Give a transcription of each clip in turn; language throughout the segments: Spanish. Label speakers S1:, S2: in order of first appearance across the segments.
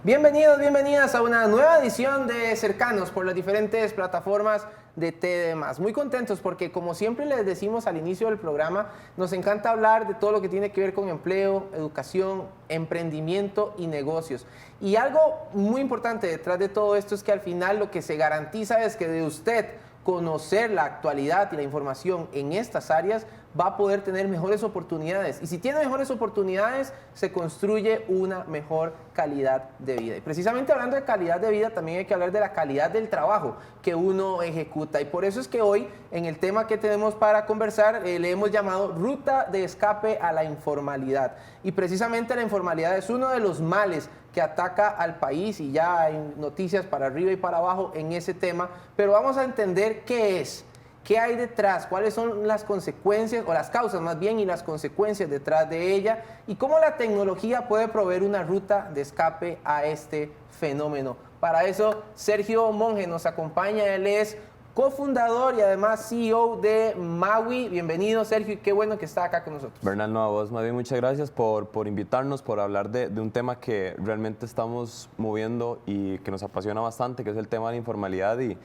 S1: Bienvenidos, bienvenidas a una nueva edición de Cercanos por las diferentes plataformas de TD+. Muy contentos porque, como siempre les decimos al inicio del programa, nos encanta hablar de todo lo que tiene que ver con empleo, educación, emprendimiento y negocios. Y algo muy importante detrás de todo esto es que al final lo que se garantiza es que de usted conocer la actualidad y la información en estas áreas va a poder tener mejores oportunidades. Y si tiene mejores oportunidades, se construye una mejor calidad de vida. Y precisamente hablando de calidad de vida, también hay que hablar de la calidad del trabajo que uno ejecuta. Y por eso es que hoy, en el tema que tenemos para conversar, le hemos llamado Ruta de Escape a la Informalidad. Y precisamente la informalidad es uno de los males que ataca al país, y ya hay noticias para arriba y para abajo en ese tema, pero vamos a entender qué es, qué hay detrás, cuáles son las consecuencias, o las causas más bien, y las consecuencias detrás de ella, y cómo la tecnología puede proveer una ruta de escape a este fenómeno. Para eso, Sergio Monge nos acompaña. Él es cofundador y además CEO de Maui. Bienvenido, Sergio, y qué bueno que está acá con nosotros.
S2: Bernal, no, a vos más bien muchas gracias por invitarnos, por hablar de un tema que realmente estamos moviendo y que nos apasiona bastante, que es el tema de la informalidad, y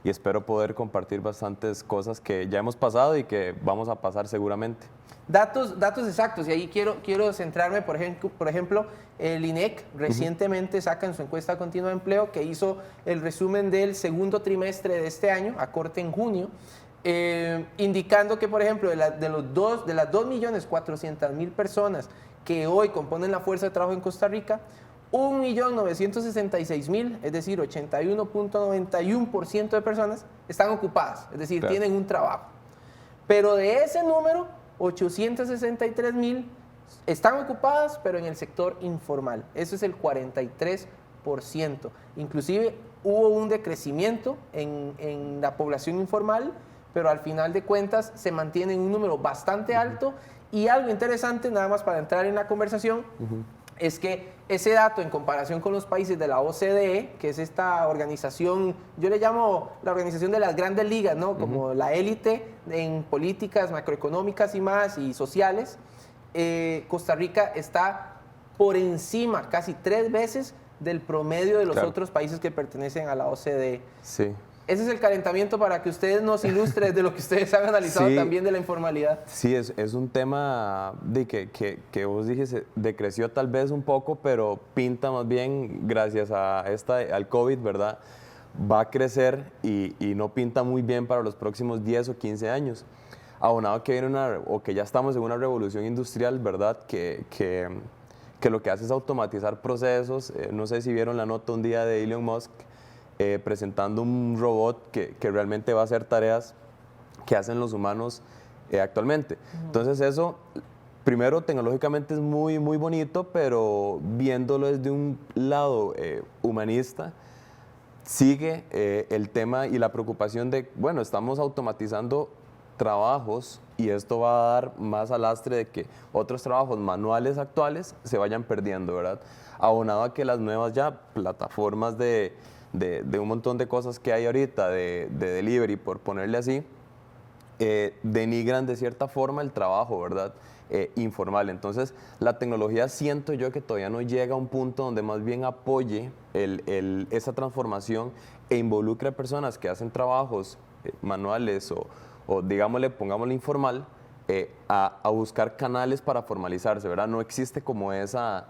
S2: espero poder compartir bastantes cosas que ya hemos pasado y que vamos a pasar seguramente.
S1: Datos exactos, y ahí quiero centrarme, por ejemplo, el INEC recientemente saca en su encuesta continua de empleo, que hizo el resumen del segundo trimestre de este año, a corte en junio, indicando que, por ejemplo, de las 2.400.000 personas que hoy componen la fuerza de trabajo en Costa Rica, 1.966.000, es decir, 81.91% de personas están ocupadas, es decir,
S2: Claro.
S1: tienen un trabajo. Pero de ese número, 863.000 están ocupadas, pero en el sector informal. Eso es el 43%. Inclusive hubo un decrecimiento en la población informal, pero al final de cuentas se mantiene en un número bastante alto. Y algo interesante, nada más para entrar en la conversación, es que ese dato, en comparación con los países de la OCDE, que es esta organización, yo le llamo la organización de las grandes ligas, ¿no? Como la élite en políticas macroeconómicas y más, y sociales, Costa Rica está por encima, casi 3 veces, del promedio de los otros países que pertenecen a la OCDE.
S2: Sí.
S1: Ese es el calentamiento para que ustedes nos ilustren de lo que ustedes han analizado también de la informalidad.
S2: Sí, es un tema de que vos dijiste, decreció tal vez un poco, pero pinta más bien, gracias a al COVID, ¿verdad? Va a crecer y no pinta muy bien para los próximos 10 o 15 años. Abonado que viene o que ya estamos en una revolución industrial, ¿verdad? Que lo que hace es automatizar procesos. No sé si vieron la nota un día de Elon Musk, presentando un robot que realmente va a hacer tareas que hacen los humanos actualmente. Entonces eso, primero, tecnológicamente es muy, muy bonito, pero viéndolo desde un lado humanista, sigue el tema y la preocupación de, bueno, estamos automatizando trabajos y esto va a dar más al lastre de que otros trabajos manuales actuales se vayan perdiendo, ¿verdad? Abonado a que las nuevas ya plataformas de un montón de cosas que hay ahorita, de delivery, por ponerle así, denigran de cierta forma el trabajo, ¿verdad? Informal. Entonces, la tecnología, siento yo que todavía no llega a un punto donde más bien apoye esa transformación e involucre a personas que hacen trabajos manuales o digámosle, pongámosle informal, a buscar canales para formalizarse, ¿verdad? No existe como esa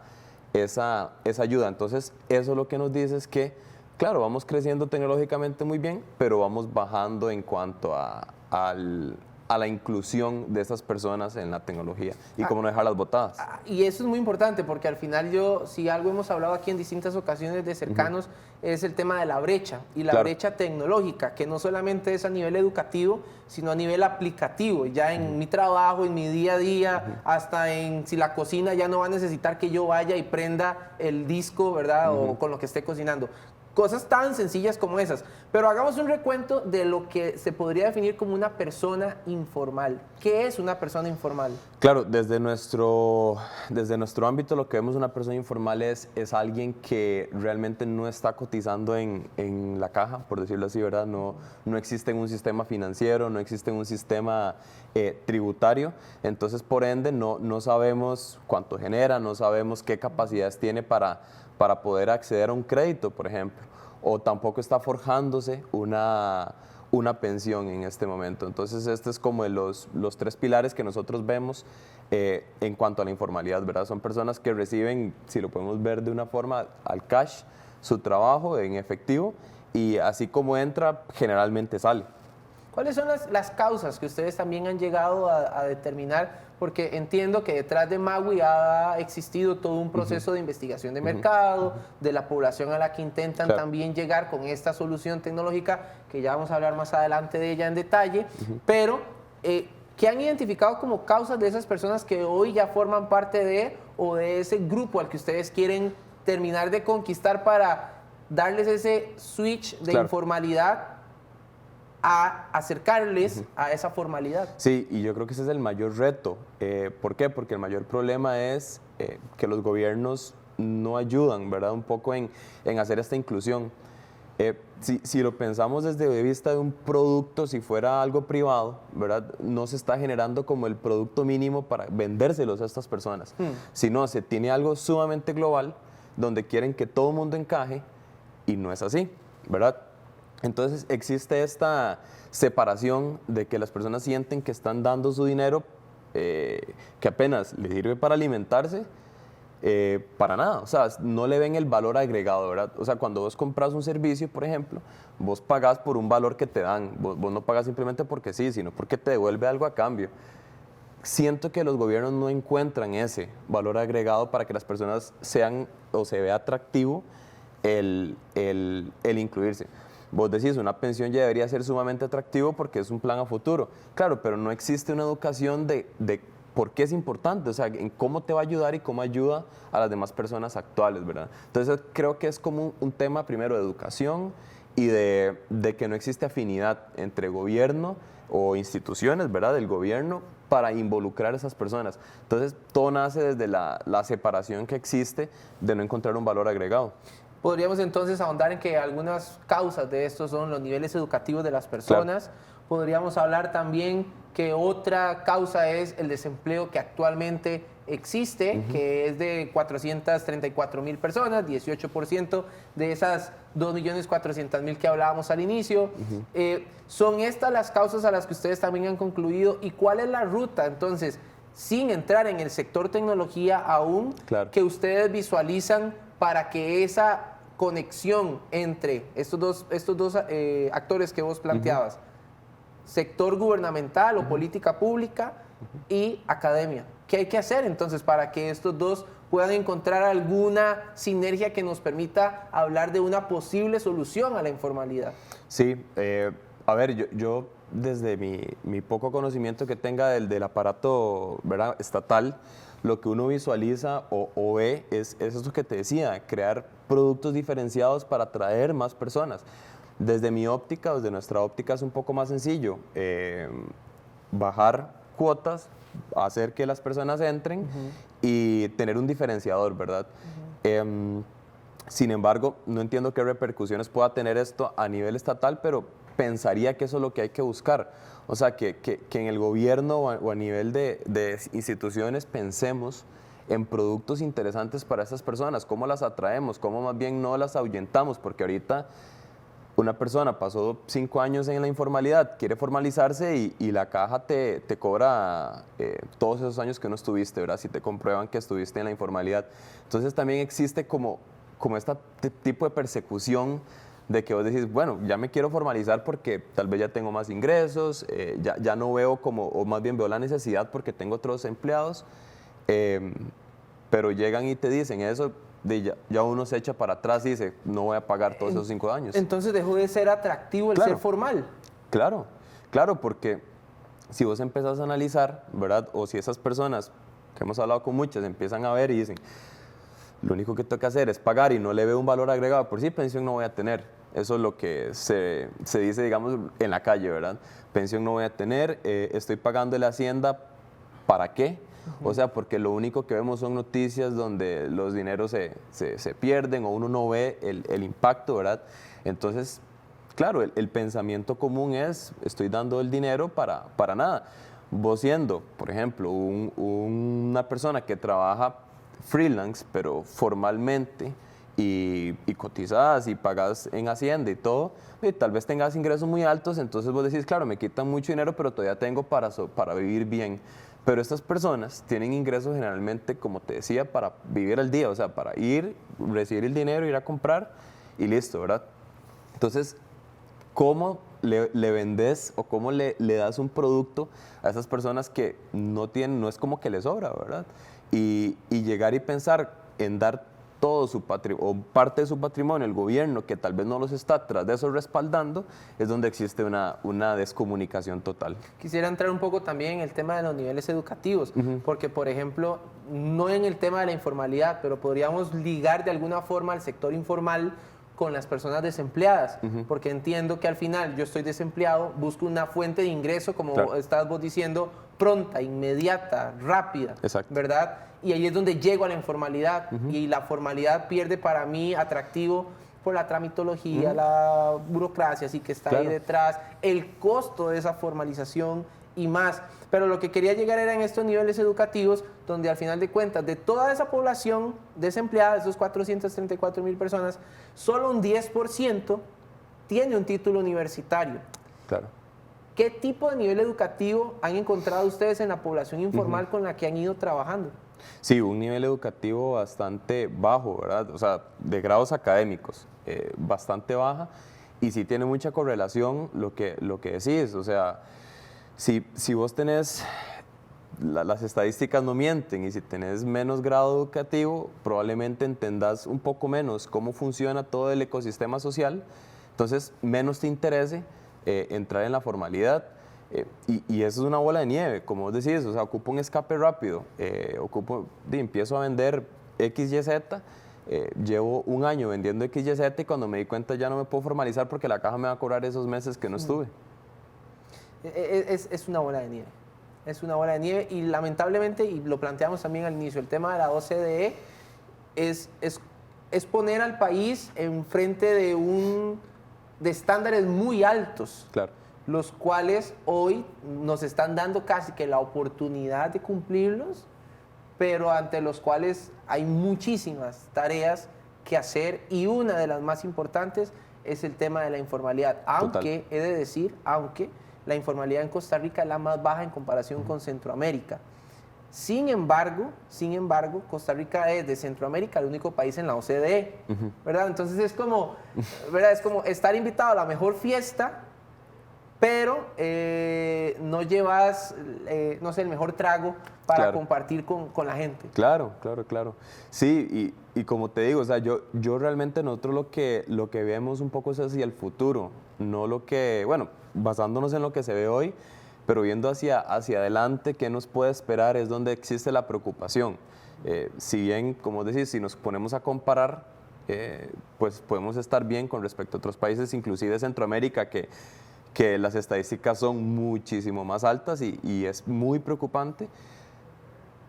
S2: ayuda. Entonces, eso lo que nos dice es que, claro, vamos creciendo tecnológicamente muy bien, pero vamos bajando en cuanto a la inclusión de esas personas en la tecnología y cómo no dejarlas botadas.
S1: Y eso es muy importante porque al final si algo hemos hablado aquí en distintas ocasiones de Cercanos, es el tema de la brecha y la brecha tecnológica, que no solamente es a nivel educativo, sino a nivel aplicativo, ya en mi trabajo, en mi día a día, hasta en si la cocina ya no va a necesitar que yo vaya y prenda el disco, ¿verdad? O con lo que esté cocinando. Cosas tan sencillas como esas. Pero hagamos un recuento de lo que se podría definir como una persona informal. ¿Qué es una persona informal?
S2: Claro, desde nuestro ámbito lo que vemos una persona informal es alguien que realmente no está cotizando en la caja, por decirlo así, ¿verdad? No existe en un sistema financiero, no existe en un sistema tributario, entonces por ende no sabemos cuánto genera, no sabemos qué capacidades tiene para poder acceder a un crédito, por ejemplo, o tampoco está forjándose una pensión en este momento. Entonces, este es como los tres pilares que nosotros vemos en cuanto a la informalidad, ¿verdad? Son personas que reciben, si lo podemos ver de una forma, al cash, su trabajo en efectivo, y así como entra, generalmente sale.
S1: ¿Cuáles son las causas que ustedes también han llegado a determinar? Porque entiendo que detrás de Magui ha existido todo un proceso de investigación de mercado, de la población a la que intentan también llegar con esta solución tecnológica, que ya vamos a hablar más adelante de ella en detalle, pero ¿qué han identificado como causas de esas personas que hoy ya forman parte de o de ese grupo al que ustedes quieren terminar de conquistar para darles ese switch de informalidad a acercarles a esa formalidad?
S2: Sí, y yo creo que ese es el mayor reto. ¿Por qué? Porque el mayor problema es que los gobiernos no ayudan, ¿verdad? Un poco en hacer esta inclusión. Si lo pensamos desde el vista de un producto, si fuera algo privado, ¿verdad? No se está generando como el producto mínimo para vendérselos a estas personas, sino se tiene algo sumamente global donde quieren que todo el mundo encaje y no es así, ¿verdad? Entonces existe esta separación de que las personas sienten que están dando su dinero, que apenas les sirve para alimentarse, para nada, o sea, no le ven el valor agregado, ¿verdad? O sea, cuando vos compras un servicio, por ejemplo, vos pagás por un valor que te dan, vos no pagás simplemente porque sí, sino porque te devuelve algo a cambio. Siento que los gobiernos no encuentran ese valor agregado para que las personas sean o se vea atractivo el incluirse. Vos decís, una pensión ya debería ser sumamente atractivo porque es un plan a futuro. Claro, pero no existe una educación de por qué es importante, o sea, en cómo te va a ayudar y cómo ayuda a las demás personas actuales, ¿verdad? Entonces, creo que es como un tema primero de educación y de que no existe afinidad entre gobierno o instituciones, ¿verdad?, del gobierno para involucrar a esas personas. Entonces, todo nace desde la separación que existe de no encontrar un valor agregado.
S1: Podríamos entonces ahondar en que algunas causas de esto son los niveles educativos de las personas. Claro. Podríamos hablar también que otra causa es el desempleo que actualmente existe, que es de 434,000 personas, 18% de esas 2,400,000 que hablábamos al inicio. ¿Son estas las causas a las que ustedes también han concluido? ¿Y cuál es la ruta, entonces, sin entrar en el sector tecnología aún, que ustedes visualizan para que esa conexión entre estos dos actores que vos planteabas, sector gubernamental o política pública y academia? ¿Qué hay que hacer entonces para que estos dos puedan encontrar alguna sinergia que nos permita hablar de una posible solución a la informalidad?
S2: Sí, a ver, yo desde mi poco conocimiento que tenga del aparato, ¿verdad?, estatal, lo que uno visualiza o ve es eso que te decía, crear productos diferenciados para atraer más personas. Desde mi óptica, desde nuestra óptica es un poco más sencillo, bajar cuotas, hacer que las personas entren y tener un diferenciador, ¿verdad? Sin embargo, no entiendo qué repercusiones pueda tener esto a nivel estatal, pero pensaría que eso es lo que hay que buscar. O sea, que en el gobierno o a nivel de instituciones pensemos en productos interesantes para estas personas, cómo las atraemos, cómo más bien no las ahuyentamos, porque ahorita una persona pasó 5 años en la informalidad, quiere formalizarse y la caja te cobra todos esos años que no estuviste, ¿verdad? Si te comprueban que estuviste en la informalidad. Entonces también existe como este tipo de persecución de que vos decís, bueno, ya me quiero formalizar porque tal vez ya tengo más ingresos, ya no veo o más bien veo la necesidad porque tengo otros empleados, pero llegan y te dicen eso, ya uno se echa para atrás y dice, no voy a pagar todos esos 5 años.
S1: Entonces dejó de ser atractivo el ser formal.
S2: Claro, porque si vos empezás a analizar, ¿verdad? O si esas personas, que hemos hablado con muchas, empiezan a ver y dicen, lo único que tengo que hacer es pagar y no le veo un valor agregado, por sí pensión no voy a tener. Eso es lo que se dice, digamos, en la calle, ¿verdad? Pensión no voy a tener, estoy pagando la hacienda, ¿para qué? O sea, porque lo único que vemos son noticias donde los dineros se pierden o uno no ve el impacto, ¿verdad? Entonces, claro, el pensamiento común es, estoy dando el dinero para nada. Vos siendo, por ejemplo, una persona que trabaja freelance, pero formalmente, y cotizás y pagas en Hacienda y todo, y tal vez tengas ingresos muy altos, entonces vos decís, claro, me quitan mucho dinero, pero todavía tengo para vivir bien. Pero estas personas tienen ingresos generalmente, como te decía, para vivir al día, o sea, para ir, recibir el dinero, ir a comprar y listo, ¿verdad? Entonces, ¿cómo le vendes o cómo le das un producto a esas personas que no tienen, no es como que les sobra, ¿verdad? Y llegar y pensar en dar todo su patrimonio, o parte de su patrimonio, el gobierno, que tal vez no los está tras de eso respaldando, es donde existe una descomunicación total.
S1: Quisiera entrar un poco también en el tema de los niveles educativos, porque, por ejemplo, no en el tema de la informalidad, pero podríamos ligar de alguna forma al sector informal con las personas desempleadas, porque entiendo que al final yo estoy desempleado, busco una fuente de ingreso, como
S2: Claro.
S1: estás vos diciendo, pronta, inmediata, rápida,
S2: Exacto.
S1: ¿verdad? Y ahí es donde llego a la informalidad, y la formalidad pierde para mí atractivo por la tramitología, la burocracia, así que está ahí
S2: Claro.
S1: detrás, el costo de esa formalización y más. Pero lo que quería llegar era en estos niveles educativos, donde al final de cuentas, de toda esa población desempleada, esos 434,000 personas, solo un 10% tiene un título universitario.
S2: Claro.
S1: ¿Qué tipo de nivel educativo han encontrado ustedes en la población informal con la que han ido trabajando?
S2: Sí, un nivel educativo bastante bajo, ¿verdad? O sea, de grados académicos, bastante baja, y sí tiene mucha correlación lo que decís, o sea, si vos tenés, las estadísticas no mienten, y si tenés menos grado educativo, probablemente entendás un poco menos cómo funciona todo el ecosistema social, entonces menos te interese entrar en la formalidad. Y eso es una bola de nieve, como vos decís, o sea, ocupo un escape rápido, empiezo a vender XYZ, llevo un año vendiendo XYZ y cuando me di cuenta ya no me puedo formalizar porque la caja me va a cobrar esos meses que no estuve.
S1: Es una bola de nieve. Es una bola de nieve y lamentablemente, y lo planteamos también al inicio, el tema de la OCDE es poner al país enfrente de estándares muy altos.
S2: Claro.
S1: Los cuales hoy nos están dando casi que la oportunidad de cumplirlos, pero ante los cuales hay muchísimas tareas que hacer y una de las más importantes es el tema de la informalidad. Aunque, he de decir, aunque la informalidad en Costa Rica es la más baja en comparación con Centroamérica. Sin embargo, Costa Rica es de Centroamérica el único país en la OCDE, ¿verdad? Entonces es como, ¿verdad? Es como estar invitado a la mejor fiesta, pero no llevas, no sé, el mejor trago para compartir con la gente.
S2: Claro. Sí, y como te digo, o sea, yo realmente nosotros lo que vemos un poco es hacia el futuro, no lo que, bueno, basándonos en lo que se ve hoy, pero viendo hacia adelante qué nos puede esperar es donde existe la preocupación. Si bien, como decís, si nos ponemos a comparar, pues podemos estar bien con respecto a otros países, inclusive Centroamérica, que las estadísticas son muchísimo más altas y es muy preocupante,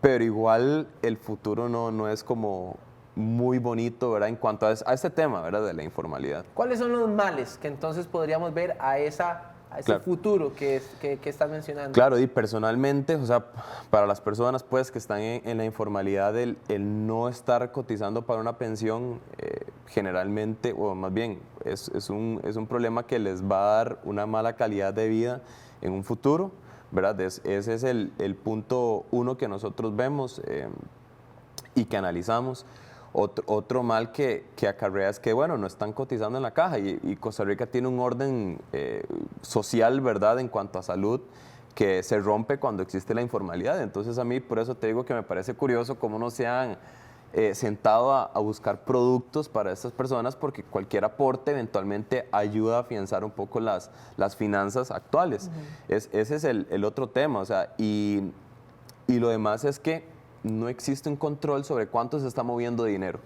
S2: pero igual el futuro no es como muy bonito, ¿verdad? En cuanto a este tema, ¿verdad? De la informalidad.
S1: ¿Cuáles son los males que entonces podríamos ver a ese futuro que estás mencionando?
S2: Claro, y personalmente, o sea, para las personas pues que están en la informalidad, el no estar cotizando para una pensión generalmente, o más bien, es un problema que les va a dar una mala calidad de vida en un futuro, ¿verdad? Ese es el punto uno que nosotros vemos y que analizamos. Otro mal que acarrea es que, bueno, no están cotizando en la caja y Costa Rica tiene un orden social, ¿verdad?, en cuanto a salud que se rompe cuando existe la informalidad. Entonces a mí, por eso te digo que me parece curioso cómo no se han sentado a buscar productos para estas personas, porque cualquier aporte eventualmente ayuda a afianzar un poco las finanzas actuales. Ese es el otro tema, o sea, y lo demás es que no existe un control sobre cuánto se está moviendo dinero.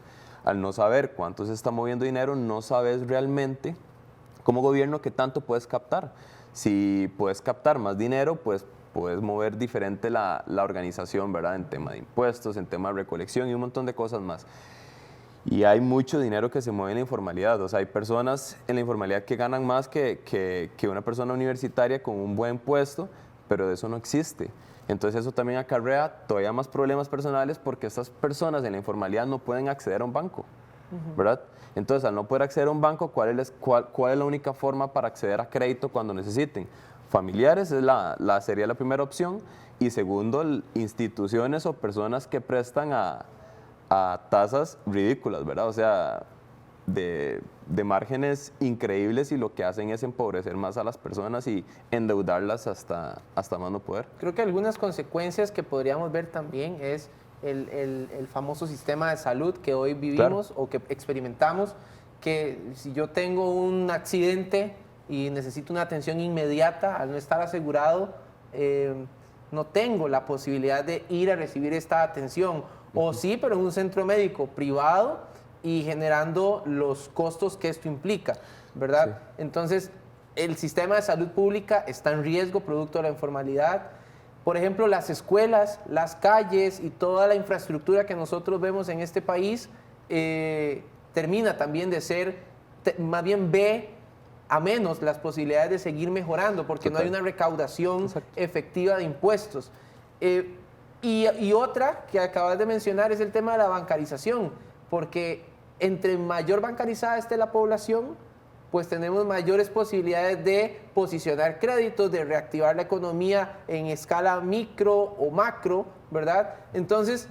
S2: Al no saber cuánto se está moviendo dinero, no sabes realmente como gobierno qué tanto puedes captar. Si puedes captar más dinero, pues puedes mover diferente la organización, ¿verdad? En tema de impuestos, en tema de recolección y un montón de cosas más. Y hay mucho dinero que se mueve en la informalidad. O sea, hay personas en la informalidad que ganan más que una persona universitaria con un buen puesto, pero de eso no existe. Entonces eso también acarrea todavía más problemas personales porque estas personas en la informalidad no pueden acceder a un banco, ¿verdad? Entonces, al no poder acceder a un banco, ¿cuál es la única forma para acceder a crédito cuando necesiten? Familiares sería la primera opción, y segundo, instituciones o personas que prestan a tasas ridículas, ¿verdad? O sea, de márgenes increíbles, y lo que hacen es empobrecer más a las personas y endeudarlas hasta más no poder.
S1: Creo que algunas consecuencias que podríamos ver también es el famoso sistema de salud que hoy vivimos, claro, o que experimentamos, que si yo tengo un accidente y necesito una atención inmediata, al no estar asegurado, no tengo la posibilidad de ir a recibir esta atención. O sí, pero en un centro médico privado y generando los costos que esto implica, ¿verdad? Sí. Entonces, el sistema de salud pública está en riesgo producto de la informalidad. Por ejemplo, las escuelas, las calles y toda la infraestructura que nosotros vemos en este país termina también de ser, más bien ve a menos las posibilidades de seguir mejorando porque no hay una recaudación efectiva de impuestos. Y otra que acabas de mencionar es el tema de la bancarización, porque entre mayor bancarizada esté la población, pues tenemos mayores posibilidades de posicionar créditos, de reactivar la economía en escala micro o macro, ¿verdad? Entonces,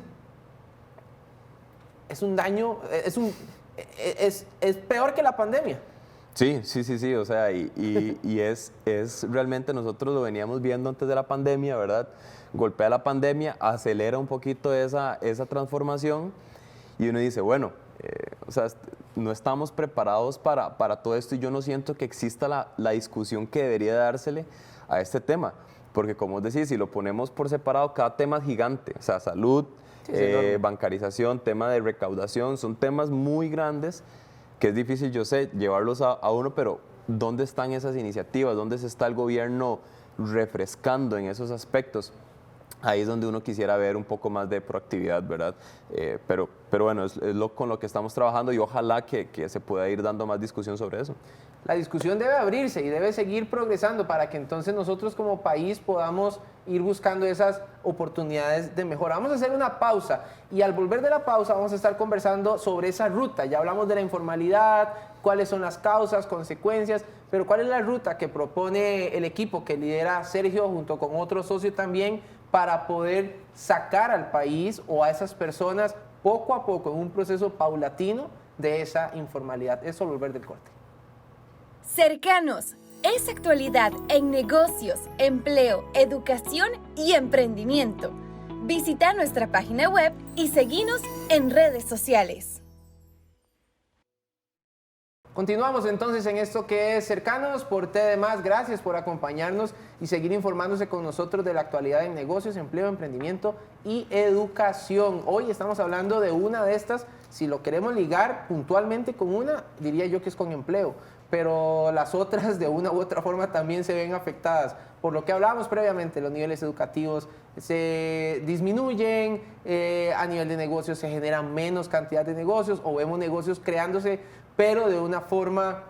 S1: es un daño, es peor que la pandemia.
S2: Sí, o sea, y es realmente, nosotros lo veníamos viendo antes de la pandemia, ¿verdad? Golpea la pandemia, acelera un poquito esa transformación, y uno dice, bueno, o sea, no estamos preparados para todo esto, y yo no siento que exista la discusión que debería dársele a este tema, porque como os decís, si lo ponemos por separado, cada tema es gigante, o sea, salud, bancarización, tema de recaudación, son temas muy grandes que es difícil, yo sé, llevarlos a uno, pero ¿dónde están esas iniciativas? ¿Dónde está el gobierno refrescando en esos aspectos? Ahí es donde uno quisiera ver un poco más de proactividad, ¿verdad? Pero bueno, es con lo que estamos trabajando, y ojalá que se pueda ir dando más discusión sobre eso.
S1: La discusión debe abrirse y debe seguir progresando para que entonces nosotros como país podamos ir buscando esas oportunidades de mejora. Vamos a hacer una pausa, y al volver de la pausa vamos a estar conversando sobre esa ruta. Ya hablamos de la informalidad, cuáles son las causas, consecuencias, pero cuál es la ruta que propone el equipo que lidera Sergio junto con otro socio también, para poder sacar al país o a esas personas poco a poco en un proceso paulatino de esa informalidad. Eso al volver del corte.
S3: Cercanos, es actualidad en negocios, empleo, educación y emprendimiento. Visita nuestra página web y seguinos en redes sociales.
S1: Continuamos entonces en esto que es Cercanos por TD+. Gracias por acompañarnos y seguir informándose con nosotros de la actualidad en negocios, empleo, emprendimiento y educación. Hoy estamos hablando de una de estas. Si lo queremos ligar puntualmente con una, diría yo que es con empleo, pero las otras de una u otra forma también se ven afectadas. Por lo que hablábamos previamente, los niveles educativos se disminuyen, a nivel de negocios se genera menos cantidad de negocios, o vemos negocios creándose, pero de una forma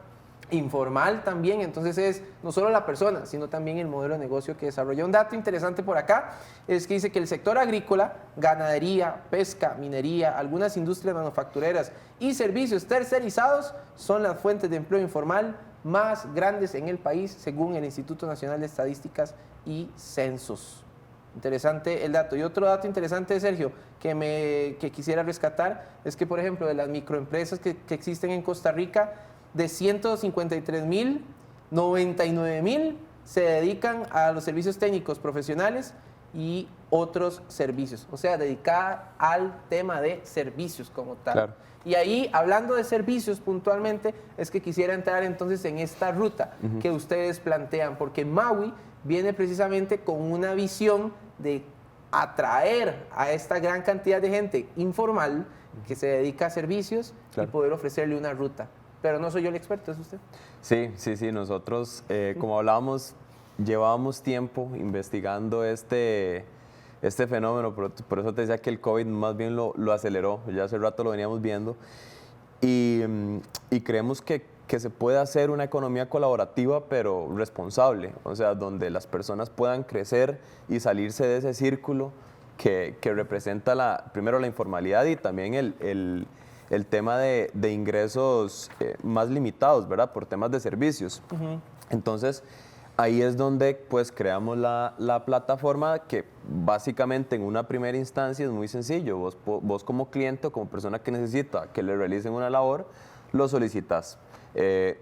S1: informal también. Entonces es no solo la persona, sino también el modelo de negocio que desarrolla. Un dato interesante por acá es que dice que el sector agrícola, ganadería, pesca, minería, algunas industrias manufactureras y servicios tercerizados son las fuentes de empleo informal más grandes en el país, según el Instituto Nacional de Estadísticas y Censos. Interesante el dato. Y otro dato interesante, Sergio, que quisiera rescatar, es que, por ejemplo, de las microempresas que existen en Costa Rica, de 153,000, 99,000 se dedican a los servicios técnicos profesionales y otros servicios, o sea, dedicada al tema de servicios como tal. Claro. Y ahí, hablando de servicios puntualmente, es que quisiera entrar entonces en esta ruta que ustedes plantean, porque Maui viene precisamente con una visión de atraer a esta gran cantidad de gente informal que se dedica a servicios, claro, y poder ofrecerle una ruta. Pero no soy yo el experto, ¿es usted?
S2: Sí, nosotros, como hablábamos, llevábamos tiempo investigando este fenómeno, por eso te decía que el COVID más bien lo aceleró, ya hace rato lo veníamos viendo, y creemos que se puede hacer una economía colaborativa pero responsable, o sea, donde las personas puedan crecer y salirse de ese círculo que representa primero la informalidad y también el tema de ingresos más limitados, ¿verdad? Por temas de servicios. Entonces, ahí es donde pues creamos la plataforma que básicamente en una primera instancia es muy sencillo. Vos como cliente o como persona que necesita que le realicen una labor, lo solicitas.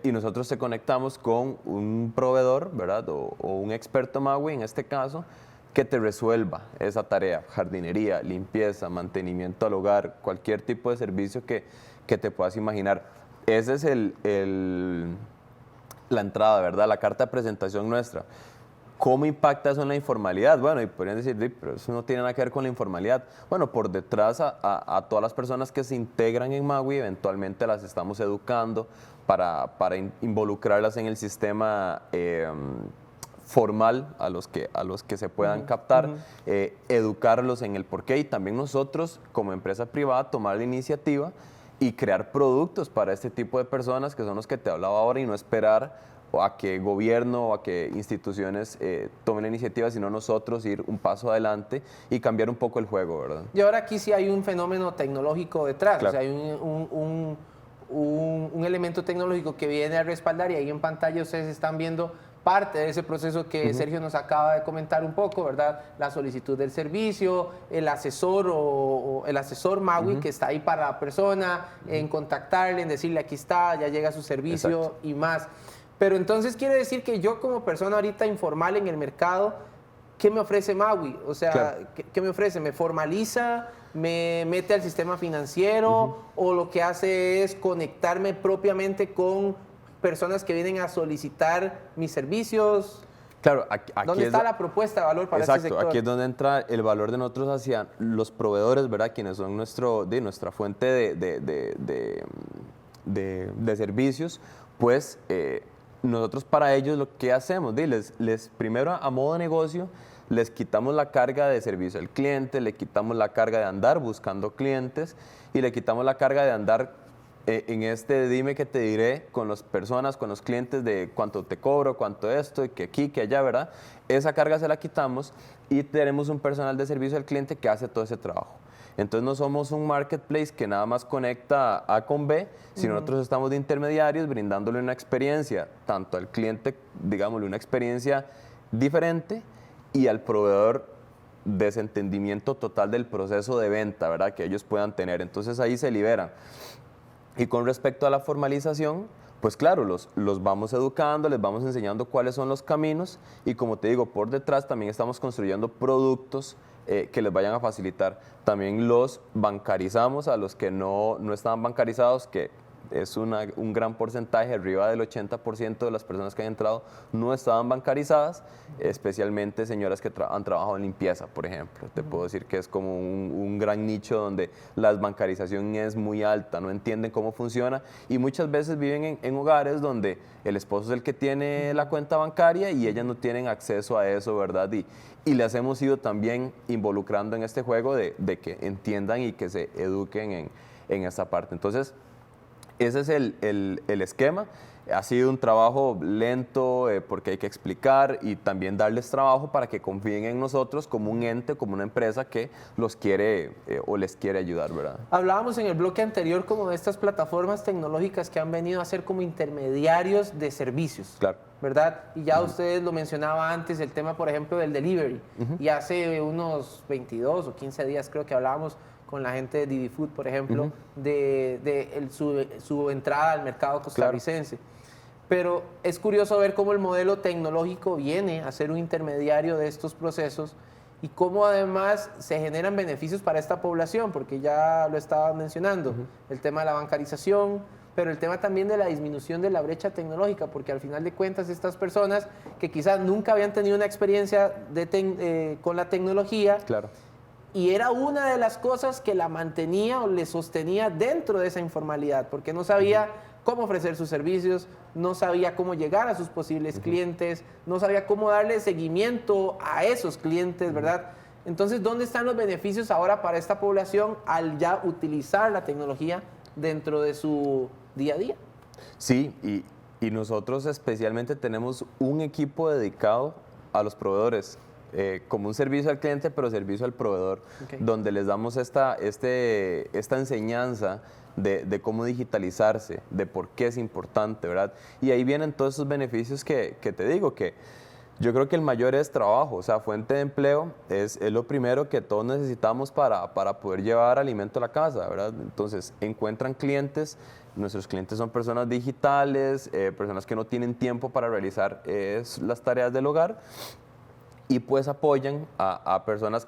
S2: Y nosotros te conectamos con un proveedor, ¿verdad? O un experto Magui en este caso, que te resuelva esa tarea, jardinería, limpieza, mantenimiento al hogar, cualquier tipo de servicio que te puedas imaginar. Ese es la entrada, ¿verdad? La carta de presentación nuestra. ¿Cómo impacta eso en la informalidad? Bueno, y podrían decir, pero eso no tiene nada que ver con la informalidad. Bueno, por detrás a todas las personas que se integran en Magui, eventualmente las estamos educando para involucrarlas en el sistema formal a los que se puedan captar, educarlos en el porqué y también nosotros como empresa privada tomar la iniciativa y crear productos para este tipo de personas que son los que te hablaba ahora y no esperar a que gobierno o a que instituciones tomen la iniciativa, sino nosotros ir un paso adelante y cambiar un poco el juego, ¿verdad?
S1: Y ahora aquí sí hay un fenómeno tecnológico detrás, claro. O sea, hay un elemento tecnológico que viene a respaldar y ahí en pantalla ustedes están viendo parte de ese proceso que Sergio nos acaba de comentar un poco, ¿verdad? La solicitud del servicio, el asesor o el asesor Magui que está ahí para la persona, en contactarle, en decirle aquí está, ya llega su servicio. Exacto. Y más. Pero entonces quiere decir que yo como persona ahorita informal en el mercado, ¿qué me ofrece Magui? O sea, claro. ¿qué me ofrece? ¿Me formaliza? ¿Me mete al sistema financiero? ¿O lo que hace es conectarme propiamente con personas que vienen a solicitar mis servicios?
S2: Claro, aquí
S1: ¿Dónde está la propuesta de valor para este sector?
S2: Exacto, aquí es donde entra el valor de nosotros hacia los proveedores, ¿verdad? Quienes son nuestra fuente de servicios, pues nosotros para ellos lo que hacemos, les primero a modo de negocio, les quitamos la carga de servicio al cliente, le quitamos la carga de andar buscando clientes y le quitamos la carga de andar en dime que te diré con las personas, con los clientes de cuánto te cobro, cuánto esto, y que aquí, que allá, ¿verdad? Esa carga se la quitamos y tenemos un personal de servicio al cliente que hace todo ese trabajo. Entonces no somos un marketplace que nada más conecta A con B, sino nosotros estamos de intermediarios brindándole una experiencia, tanto al cliente, digámosle, una experiencia diferente y al proveedor desentendimiento total del proceso de venta, ¿verdad? Que ellos puedan tener. Entonces ahí se liberan. Y con respecto a la formalización, pues claro, los vamos educando, les vamos enseñando cuáles son los caminos y como te digo, por detrás también estamos construyendo productos que les vayan a facilitar. También los bancarizamos a los que no estaban bancarizados, que es un gran porcentaje, arriba del 80% de las personas que han entrado no estaban bancarizadas, especialmente señoras que han trabajado en limpieza, por ejemplo. Te puedo decir que es como un gran nicho donde la desbancarización es muy alta, no entienden cómo funciona y muchas veces viven en hogares donde el esposo es el que tiene la cuenta bancaria y ellas no tienen acceso a eso, ¿verdad? Y les hemos ido también involucrando en este juego de que entiendan y que se eduquen en esta parte. Entonces, ese es el esquema. Ha sido un trabajo lento porque hay que explicar y también darles trabajo para que confíen en nosotros como un ente, como una empresa que los quiere o les quiere ayudar, ¿verdad?
S1: Hablábamos en el bloque anterior como de estas plataformas tecnológicas que han venido a ser como intermediarios de servicios. Claro. ¿Verdad? Y ya ustedes lo mencionaba antes, el tema, por ejemplo, del delivery. Y hace unos 22 o 15 días creo que hablábamos con la gente de Didi Food, por ejemplo, de su entrada al mercado costarricense. Claro. Pero es curioso ver cómo el modelo tecnológico viene a ser un intermediario de estos procesos y cómo además se generan beneficios para esta población, porque ya lo estaba mencionando, el tema de la bancarización, pero el tema también de la disminución de la brecha tecnológica, porque al final de cuentas estas personas que quizás nunca habían tenido una experiencia con la tecnología, claro. Y era una de las cosas que la mantenía o le sostenía dentro de esa informalidad, porque no sabía cómo ofrecer sus servicios, no sabía cómo llegar a sus posibles clientes, no sabía cómo darle seguimiento a esos clientes, ¿verdad? Entonces, ¿dónde están los beneficios ahora para esta población al ya utilizar la tecnología dentro de su día a día?
S2: Sí, y nosotros especialmente tenemos un equipo dedicado a los proveedores, como un servicio al cliente, pero servicio al proveedor, donde les damos esta enseñanza de cómo digitalizarse, de por qué es importante, ¿verdad? Y ahí vienen todos esos beneficios que te digo, que yo creo que el mayor es trabajo, o sea, fuente de empleo es lo primero que todos necesitamos para poder llevar alimento a la casa, ¿verdad? Entonces, encuentran clientes, nuestros clientes son personas digitales, personas que no tienen tiempo para realizar las tareas del hogar, y pues apoyan a personas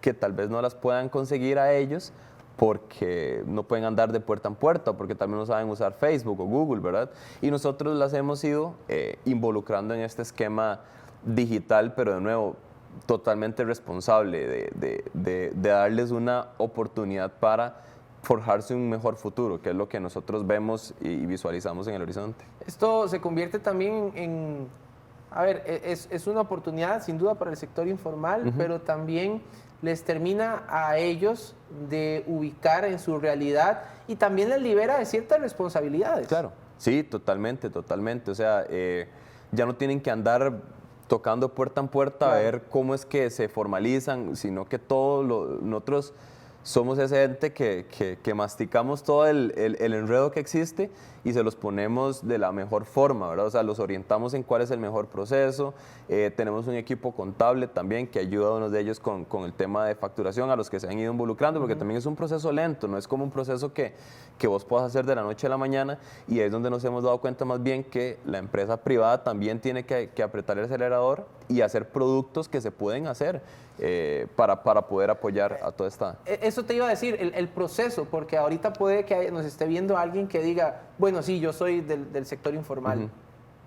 S2: que tal vez no las puedan conseguir a ellos porque no pueden andar de puerta en puerta, porque también no saben usar Facebook o Google, ¿verdad? Y nosotros las hemos ido involucrando en este esquema digital, pero de nuevo, totalmente responsable de darles una oportunidad para forjarse un mejor futuro, que es lo que nosotros vemos y visualizamos en el horizonte.
S1: Esto se convierte también en, a ver, es una oportunidad sin duda para el sector informal, pero también les termina a ellos de ubicar en su realidad y también les libera de ciertas responsabilidades.
S2: Claro, sí, totalmente, totalmente. O sea, ya no tienen que andar tocando puerta en puerta a ver cómo es que se formalizan, sino que nosotros somos ese ente que masticamos todo el enredo que existe y se los ponemos de la mejor forma, ¿verdad? O sea, los orientamos en cuál es el mejor proceso. Tenemos un equipo contable también que ayuda a uno de ellos con el tema de facturación, a los que se han ido involucrando, porque también es un proceso lento, no es como un proceso que vos puedas hacer de la noche a la mañana, y es donde nos hemos dado cuenta más bien que la empresa privada también tiene que apretar el acelerador y hacer productos que se pueden hacer para poder apoyar a toda esta...
S1: Eso te iba a decir, el proceso, porque ahorita puede que nos esté viendo alguien que diga, bueno, sí, yo soy del sector informal,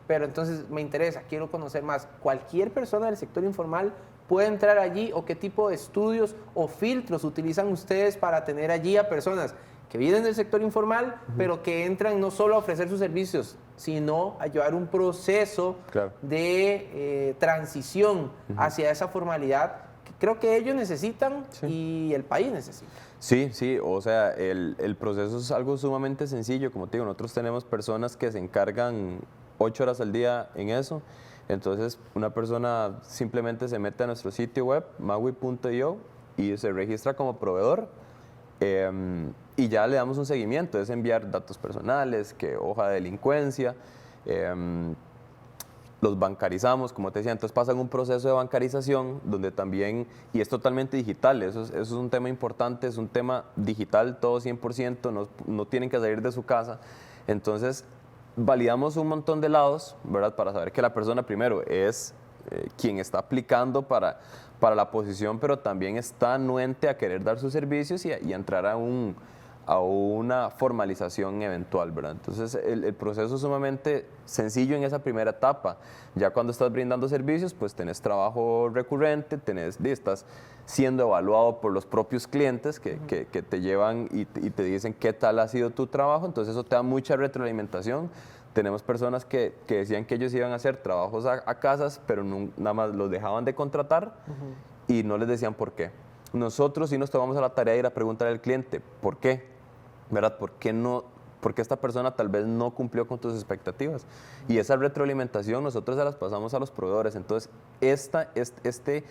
S1: pero entonces me interesa, quiero conocer más. ¿Cualquier persona del sector informal puede entrar allí, o qué tipo de estudios o filtros utilizan ustedes para tener allí a personas que vienen del sector informal, pero que entran no solo a ofrecer sus servicios, sino a llevar un proceso de transición hacia esa formalidad que creo que ellos necesitan y el país necesita?
S2: Sí, sí, o sea, el proceso es algo sumamente sencillo. Como te digo, nosotros tenemos personas que se encargan 8 horas al día en eso. Entonces, una persona simplemente se mete a nuestro sitio web, magui.io, y se registra como proveedor. Y ya le damos un seguimiento, es enviar datos personales, que hoja de delincuencia, los bancarizamos, como te decía, entonces pasan un proceso de bancarización donde también, y es totalmente digital, eso es un tema importante, es un tema digital, todo 100%, no tienen que salir de su casa. Entonces, validamos un montón de lados, ¿verdad? Para saber que la persona primero es quien está aplicando para la posición, pero también está anuente a querer dar sus servicios y a entrar a una formalización eventual, ¿verdad? Entonces, el proceso es sumamente sencillo en esa primera etapa. Ya cuando estás brindando servicios, pues tenés trabajo recurrente, estás siendo evaluado por los propios clientes que te llevan y te dicen qué tal ha sido tu trabajo, entonces eso te da mucha retroalimentación. Tenemos personas que decían que ellos iban a hacer trabajos a casas, pero nada más los dejaban de contratar y no les decían por qué. Nosotros sí nos tomamos a la tarea de ir a preguntarle al cliente, ¿por qué? ¿Verdad? ¿Por qué esta persona tal vez no cumplió con tus expectativas? Y esa retroalimentación nosotros se las pasamos a los proveedores. Entonces, este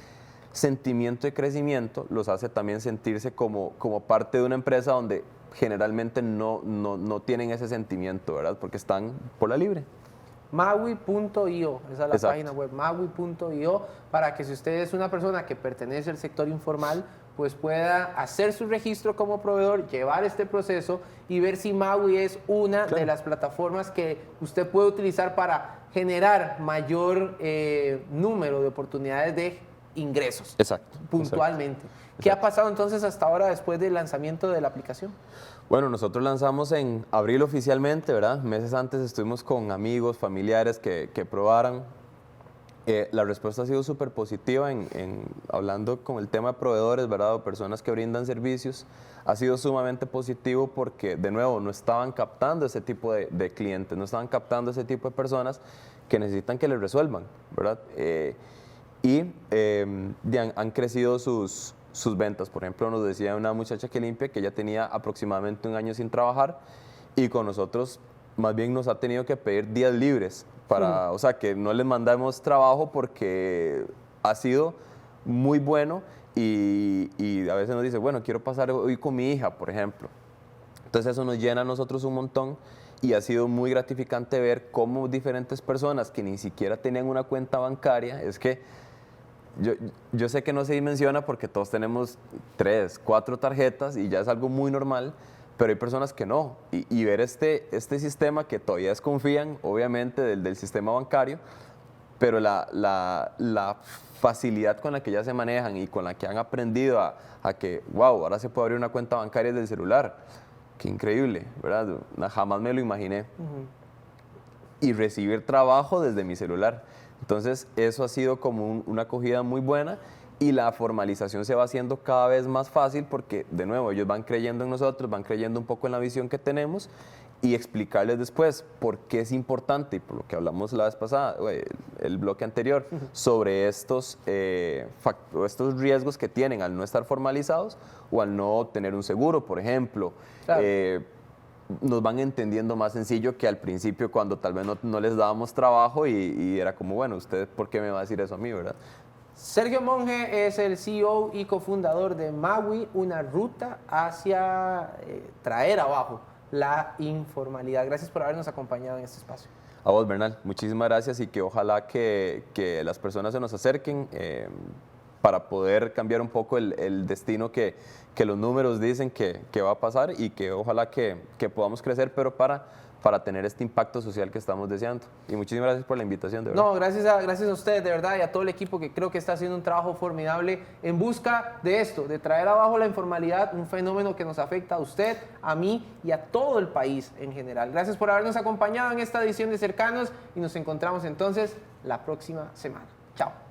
S2: sentimiento de crecimiento los hace también sentirse como parte de una empresa donde generalmente no tienen ese sentimiento, ¿verdad? Porque están por la libre.
S1: Magui.io, esa es la página web, magui.io, para que si usted es una persona que pertenece al sector informal, pues pueda hacer su registro como proveedor, llevar este proceso y ver si Magui es una de las plataformas que usted puede utilizar para generar mayor número de oportunidades de ingresos.
S2: Exacto.
S1: Puntualmente. ¿Qué ha pasado entonces hasta ahora después del lanzamiento de la aplicación?
S2: Bueno, nosotros lanzamos en abril oficialmente, ¿verdad? Meses antes estuvimos con amigos, familiares que probaran. La respuesta ha sido súper positiva hablando con el tema de proveedores, ¿verdad? O personas que brindan servicios. Ha sido sumamente positivo porque, de nuevo, no estaban captando ese tipo de clientes, no estaban captando ese tipo de personas que necesitan que les resuelvan, ¿verdad? Han crecido sus ventas. Por ejemplo, nos decía una muchacha que limpia que ella tenía aproximadamente 1 año sin trabajar y con nosotros más bien nos ha tenido que pedir días libres o sea, que no les mandamos trabajo porque ha sido muy bueno y a veces nos dice, bueno, quiero pasar hoy con mi hija, por ejemplo. Entonces eso nos llena a nosotros un montón y ha sido muy gratificante ver cómo diferentes personas que ni siquiera tenían una cuenta bancaria, es que yo sé que no se dimensiona porque todos tenemos 3, 4 tarjetas y ya es algo muy normal, pero hay personas que no. Y ver este sistema que todavía desconfían, obviamente, del sistema bancario, pero la facilidad con la que ya se manejan y con la que han aprendido a que, wow, ahora se puede abrir una cuenta bancaria desde el celular. Qué increíble, ¿verdad? Jamás me lo imaginé. Y recibir trabajo desde mi celular. Entonces, eso ha sido como una acogida muy buena y la formalización se va haciendo cada vez más fácil porque, de nuevo, ellos van creyendo en nosotros, van creyendo un poco en la visión que tenemos y explicarles después por qué es importante, y por lo que hablamos la vez pasada, el bloque anterior, sobre estos riesgos que tienen al no estar formalizados o al no tener un seguro, por ejemplo. Claro. Nos van entendiendo más sencillo que al principio cuando tal vez no les dábamos trabajo y era como, bueno, ¿usted por qué me va a decir eso a mí, verdad?
S1: Sergio Monge es el CEO y cofundador de Maui, una ruta hacia traer abajo la informalidad. Gracias por habernos acompañado en este espacio.
S2: A vos, Bernal, muchísimas gracias y que ojalá que las personas se nos acerquen para poder cambiar un poco el destino que los números dicen que va a pasar y que ojalá que podamos crecer, pero para tener este impacto social que estamos deseando. Y muchísimas gracias por la invitación, de verdad.
S1: No, gracias a ustedes, de verdad, y a todo el equipo que creo que está haciendo un trabajo formidable en busca de esto, de traer abajo la informalidad, un fenómeno que nos afecta a usted, a mí y a todo el país en general. Gracias por habernos acompañado en esta edición de Cercanos y nos encontramos entonces la próxima semana. Chao.